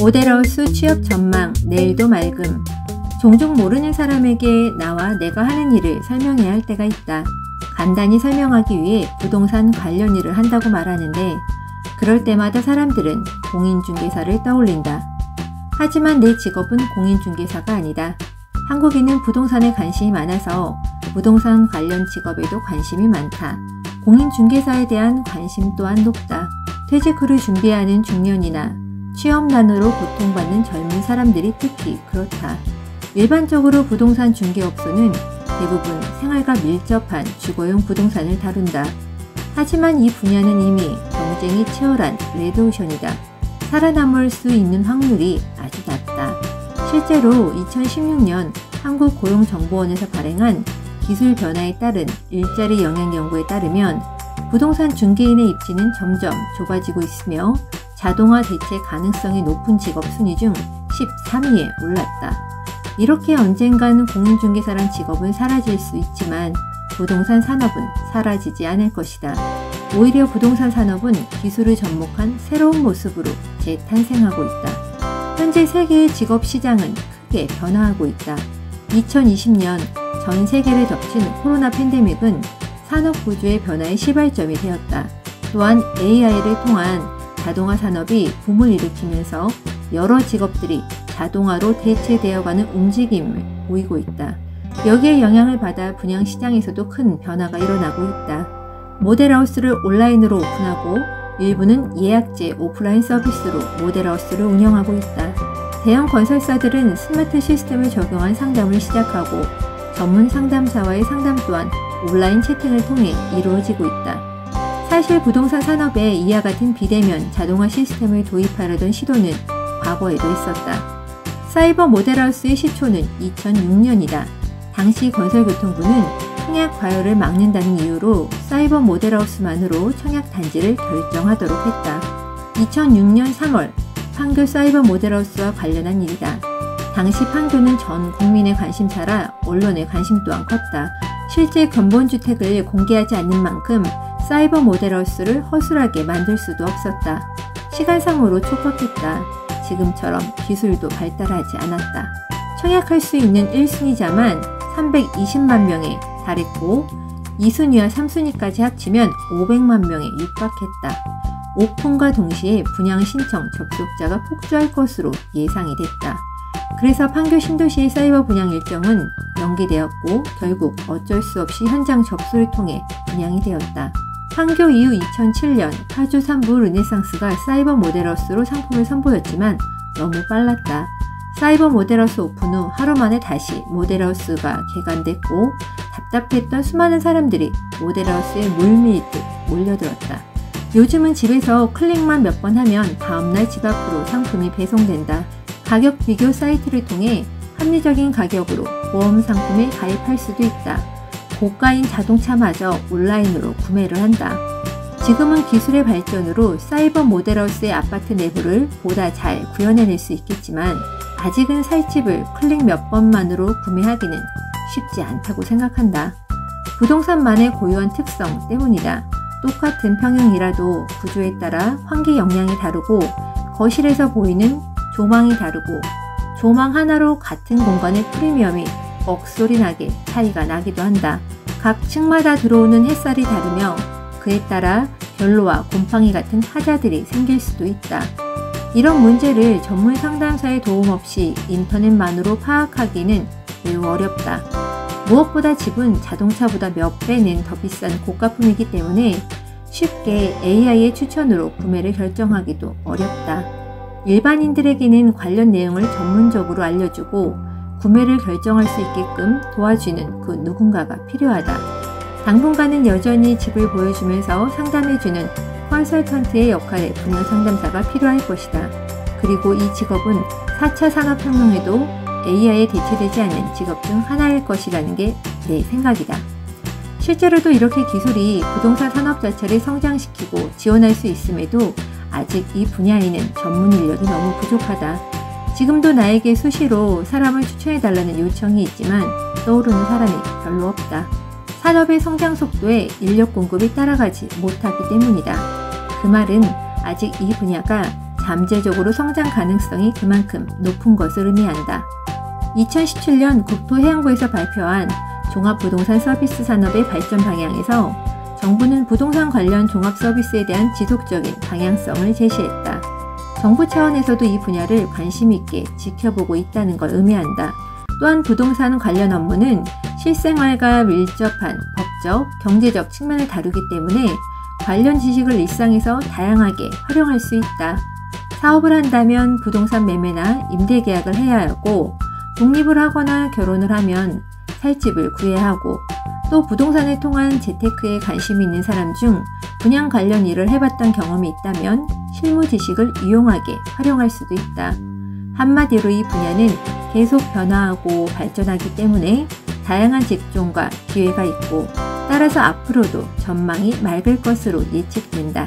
모델하우스 취업 전망, 내일도 맑음. 종종 모르는 사람에게 나와 내가 하는 일을 설명해야 할 때가 있다. 간단히 설명하기 위해 부동산 관련 일을 한다고 말하는데 그럴 때마다 사람들은 공인중개사를 떠올린다. 하지만 내 직업은 공인중개사가 아니다. 한국인은 부동산에 관심이 많아서 부동산 관련 직업에도 관심이 많다. 공인중개사에 대한 관심 또한 높다. 퇴직 후를 준비하는 중년이나 취업난으로 고통받는 젊은 사람들이 특히 그렇다. 일반적으로 부동산 중개업소는 대부분 생활과 밀접한 주거용 부동산을 다룬다. 하지만 이 분야는 이미 경쟁이 치열한 레드오션이다. 살아남을 수 있는 확률이 아주 낮다. 실제로 2016년 한국고용정보원에서 발행한 기술 변화에 따른 일자리 영향 연구에 따르면 부동산 중개인의 입지는 점점 좁아지고 있으며 자동화 대체 가능성이 높은 직업 순위 중 13위에 올랐다. 이렇게 언젠간 공인중개사란 직업은 사라질 수 있지만 부동산 산업은 사라지지 않을 것이다. 오히려 부동산 산업은 기술을 접목한 새로운 모습으로 재탄생하고 있다. 현재 세계의 직업 시장은 크게 변화하고 있다. 2020년 전 세계를 덮친 코로나 팬데믹은 산업 구조의 변화의 시발점이 되었다. 또한 AI를 통한 자동화 산업이 붐을 일으키면서 여러 직업들이 자동화로 대체되어가는 움직임을 보이고 있다. 여기에 영향을 받아 분양시장에서도 큰 변화가 일어나고 있다. 모델하우스를 온라인으로 오픈하고 일부는 예약제 오프라인 서비스로 모델하우스를 운영하고 있다. 대형 건설사들은 스마트 시스템을 적용한 상담을 시작하고 전문 상담사와의 상담 또한 온라인 채팅을 통해 이루어지고 있다. 사실 부동산 산업에 이와 같은 비대면 자동화 시스템을 도입하려던 시도는 과거에도 있었다. 사이버 모델하우스의 시초는 2006년이다. 당시 건설교통부는 청약 과열을 막는다는 이유로 사이버 모델하우스만으로 청약 단지를 결정하도록 했다. 2006년 3월 판교 사이버 모델하우스와 관련한 일이다. 당시 판교는 전 국민의 관심사라 언론의 관심 또한 컸다. 실제 근본주택을 공개하지 않는 만큼 사이버 모델하우스를 허술하게 만들 수도 없었다. 시간상으로 촉박했다. 지금처럼 기술도 발달하지 않았다. 청약할 수 있는 1순위자만 320만 명에 달했고 2순위와 3순위까지 합치면 500만 명에 육박했다. 오픈과 동시에 분양 신청 접속자가 폭주할 것으로 예상이 됐다. 그래서 판교 신도시의 사이버 분양 일정은 연기되었고 결국 어쩔 수 없이 현장 접수를 통해 분양이 되었다. 판교 이후 2007년 파주 삼부 르네상스가 사이버 모델하우스로 상품을 선보였지만 너무 빨랐다. 사이버 모델하우스 오픈 후 하루 만에 다시 모델하우스가 개관됐고 답답했던 수많은 사람들이 모델하우스에 물밀듯 몰려들었다. 요즘은 집에서 클릭만 몇 번 하면 다음날 집 앞으로 상품이 배송된다. 가격 비교 사이트를 통해 합리적인 가격으로 보험 상품에 가입할 수도 있다. 고가인 자동차마저 온라인으로 구매를 한다. 지금은 기술의 발전으로 사이버 모델하우스의 아파트 내부를 보다 잘 구현해낼 수 있겠지만 아직은 살 집을 클릭 몇 번만으로 구매하기는 쉽지 않다고 생각한다. 부동산만의 고유한 특성 때문이다. 똑같은 평형이라도 구조에 따라 환기 역량이 다르고 거실에서 보이는 조망이 다르고 조망 하나로 같은 공간의 프리미엄이 억소리 나게 차이가 나기도 한다. 각 층마다 들어오는 햇살이 다르며 그에 따라 결로와 곰팡이 같은 하자들이 생길 수도 있다. 이런 문제를 전문 상담사의 도움 없이 인터넷만으로 파악하기는 매우 어렵다. 무엇보다 집은 자동차보다 몇 배는 더 비싼 고가품이기 때문에 쉽게 AI의 추천으로 구매를 결정하기도 어렵다. 일반인들에게는 관련 내용을 전문적으로 알려주고 구매를 결정할 수 있게끔 도와주는 그 누군가가 필요하다. 당분간은 여전히 집을 보여주면서 상담해주는 컨설턴트의 역할의 분야 상담사가 필요할 것이다. 그리고 이 직업은 4차 산업혁명에도 AI에 대체되지 않는 직업 중 하나일 것이라는 게 내 생각이다. 실제로도 이렇게 기술이 부동산 산업 자체를 성장시키고 지원할 수 있음에도 아직 이 분야에는 전문 인력이 너무 부족하다. 지금도 나에게 수시로 사람을 추천해달라는 요청이 있지만 떠오르는 사람이 별로 없다. 산업의 성장 속도에 인력 공급이 따라가지 못하기 때문이다. 그 말은 아직 이 분야가 잠재적으로 성장 가능성이 그만큼 높은 것을 의미한다. 2017년 국토해양부에서 발표한 종합부동산 서비스 산업의 발전 방향에서 정부는 부동산 관련 종합 서비스에 대한 지속적인 방향성을 제시했다. 정부 차원에서도 이 분야를 관심 있게 지켜보고 있다는 걸 의미한다. 또한 부동산 관련 업무는 실생활과 밀접한 법적, 경제적 측면을 다루기 때문에 관련 지식을 일상에서 다양하게 활용할 수 있다. 사업을 한다면 부동산 매매나 임대 계약을 해야 하고, 독립을 하거나 결혼을 하면 살 집을 구해야 하고, 또 부동산을 통한 재테크에 관심이 있는 사람 중 분양 관련 일을 해봤던 경험이 있다면 실무 지식을 유용하게 활용할 수도 있다. 한마디로 이 분야는 계속 변화하고 발전하기 때문에 다양한 직종과 기회가 있고, 따라서 앞으로도 전망이 맑을 것으로 예측된다.